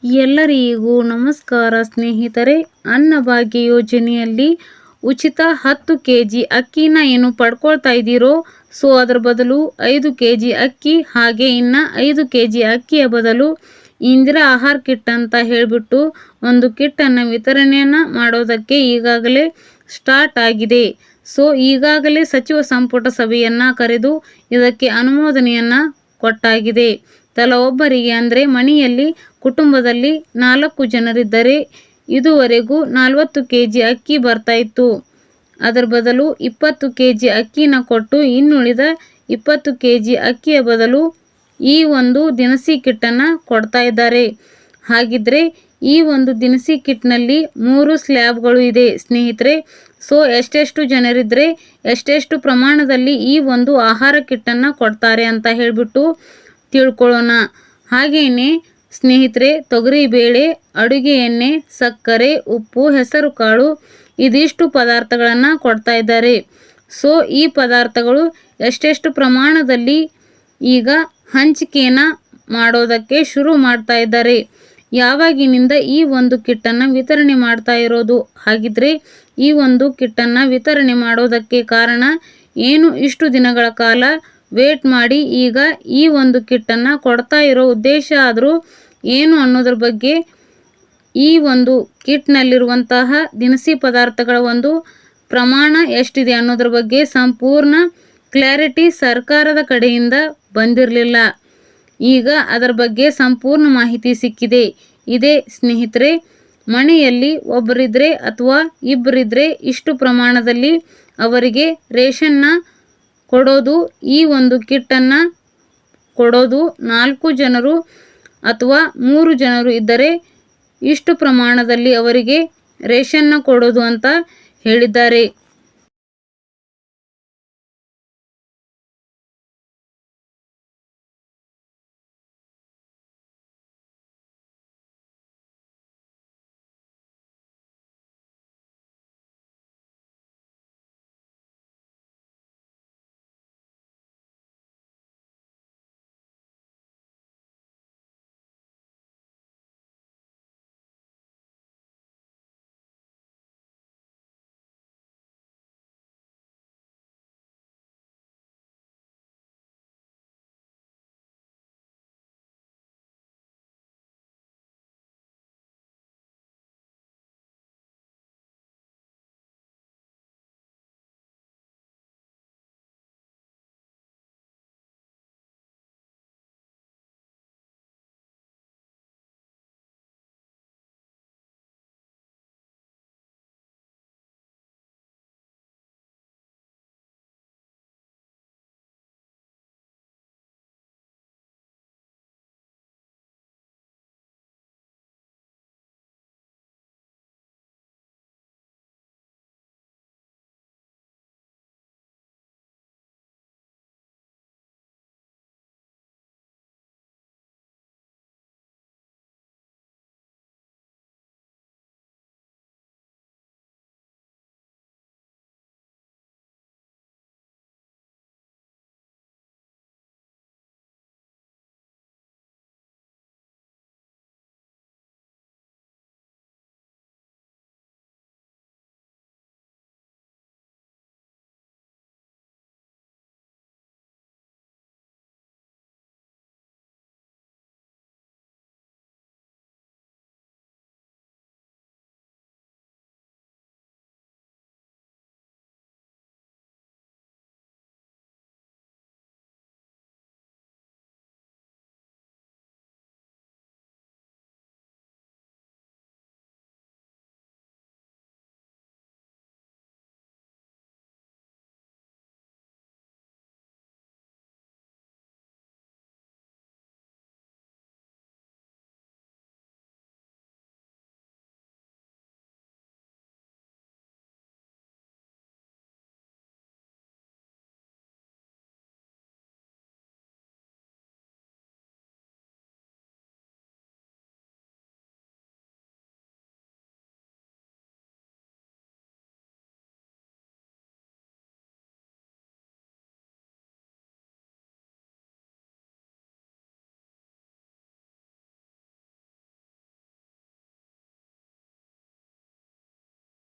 ಎಲ್ಲರಿಗೂ ನಮಸ್ಕಾರ ಸ್ನೇಹಿತರೆ. ಅನ್ನಭಾಗ್ಯ ಯೋಜನೆಯಲ್ಲಿ ಉಚಿತ 10 ಕೆಜಿ ಅಕ್ಕಿನ ಏನು ಪಡ್ಕೊಳ್ತಾ ಇದ್ದೀರೋ, ಸೊ ಅದರ ಬದಲು 5 ಕೆಜಿ ಅಕ್ಕಿ, ಹಾಗೆ ಇನ್ನು 5 ಕೆಜಿ ಅಕ್ಕಿಯ ಬದಲು ಇಂದಿರಾ ಆಹಾರ ಕಿಟ್ ಅಂತ ಹೇಳಿಬಿಟ್ಟು ಒಂದು ಕಿಟ್ಟನ್ನು ವಿತರಣೆಯನ್ನು ಮಾಡೋದಕ್ಕೆ ಈಗಾಗಲೇ ಸ್ಟಾರ್ಟ್ ಆಗಿದೆ. ಸೊ ಈಗಾಗಲೇ ಸಚಿವ ಸಂಪುಟ ಸಭೆಯನ್ನು ಕರೆದು ಇದಕ್ಕೆ ಅನುಮೋದನೆಯನ್ನು ಕೊಟ್ಟಾಗಿದೆ. ತಲಾ ಒಬ್ಬರಿಗೆ ಅಂದರೆ ಮನೆಯಲ್ಲಿ ಕುಟುಂಬದಲ್ಲಿ 4 ಜನರಿದ್ದರೆ ಇದುವರೆಗೂ 40 ಕೆಜಿ ಅಕ್ಕಿ ಬರ್ತಾ ಇತ್ತು. ಅದರ ಬದಲು 20 ಕೆಜಿ ಅಕ್ಕಿನ ಕೊಟ್ಟು ಇನ್ನುಳಿದ 20 ಕೆಜಿ ಅಕ್ಕಿಯ ಬದಲು ಈ ಒಂದು ದಿನಸಿ ಕಿಟ್ಟನ್ನು ಕೊಡ್ತಾ ಇದ್ದಾರೆ. ಹಾಗಿದ್ರೆ ಈ ಒಂದು ದಿನಸಿ ಕಿಟ್ನಲ್ಲಿ 3 ಸ್ಲ್ಯಾಬ್ಗಳು ಇದೆ ಸ್ನೇಹಿತರೆ. ಸೊ ಎಷ್ಟೆಷ್ಟು ಜನರಿದ್ದರೆ ಎಷ್ಟೆಷ್ಟು ಪ್ರಮಾಣದಲ್ಲಿ ಈ ಒಂದು ಆಹಾರ ಕಿಟ್ಟನ್ನು ಕೊಡ್ತಾರೆ ಅಂತ ಹೇಳಿಬಿಟ್ಟು ತಿಳ್ಕೊಳ್ಳೋಣ. ಹಾಗೆಯೇ ಸ್ನೇಹಿತರೆ, ತೊಗರಿಬೇಳೆ, ಅಡುಗೆ ಎಣ್ಣೆ, ಸಕ್ಕರೆ, ಉಪ್ಪು, ಹೆಸರು ಕಾಳು ಇದಿಷ್ಟು ಪದಾರ್ಥಗಳನ್ನು ಕೊಡ್ತಾ ಇದ್ದಾರೆ. ಸೊ ಈ ಪದಾರ್ಥಗಳು ಎಷ್ಟೆಷ್ಟು ಪ್ರಮಾಣದಲ್ಲಿ ಈಗ ಹಂಚಿಕೆಯನ್ನು ಮಾಡೋದಕ್ಕೆ ಶುರು ಮಾಡ್ತಾ ಇದ್ದಾರೆ. ಯಾವಾಗಿನಿಂದ ಈ ಒಂದು ಕಿಟ್ಟನ್ನು ವಿತರಣೆ ಮಾಡ್ತಾ ಇರೋದು, ಹಾಗಿದ್ರೆ ಈ ಒಂದು ಕಿಟ್ಟನ್ನು ವಿತರಣೆ ಮಾಡೋದಕ್ಕೆ ಕಾರಣ ಏನು, ಇಷ್ಟು ದಿನಗಳ ಕಾಲ ವೇಟ್ ಮಾಡಿ ಈಗ ಈ ಒಂದು ಕಿಟ್ಟನ್ನು ಕೊಡ್ತಾ ಇರೋ ಉದ್ದೇಶ ಆದರೂ ಏನು ಅನ್ನೋದ್ರ ಬಗ್ಗೆ, ಈ ಒಂದು ಕಿಟ್ನಲ್ಲಿರುವಂತಹ ದಿನಸಿ ಪದಾರ್ಥಗಳ ಒಂದು ಪ್ರಮಾಣ ಎಷ್ಟಿದೆ ಅನ್ನೋದ್ರ ಬಗ್ಗೆ ಸಂಪೂರ್ಣ ಕ್ಲಾರಿಟಿ ಸರ್ಕಾರದ ಕಡೆಯಿಂದ ಬಂದಿರಲಿಲ್ಲ. ಈಗ ಅದರ ಬಗ್ಗೆ ಸಂಪೂರ್ಣ ಮಾಹಿತಿ ಸಿಕ್ಕಿದೆ. ಇದೇ ಸ್ನೇಹಿತರೆ, ಮನೆಯಲ್ಲಿ ಒಬ್ಬರಿದ್ದರೆ ಅಥವಾ ಇಬ್ಬರಿದ್ದರೆ ಇಷ್ಟು ಪ್ರಮಾಣದಲ್ಲಿ ಅವರಿಗೆ ರೇಷನ್ನ ಕೊಡೋದು, ಈ ಒಂದು ಕಿಟ್ಟನ್ನು ಕೊಡೋದು. 4 ಜನರು ಅಥವಾ 3 ಜನರು ಇದ್ದರೆ ಇಷ್ಟು ಪ್ರಮಾಣದಲ್ಲಿ ಅವರಿಗೆ ರೇಷನ್ನ ಕೊಡೋದು ಅಂತ ಹೇಳಿದ್ದಾರೆ.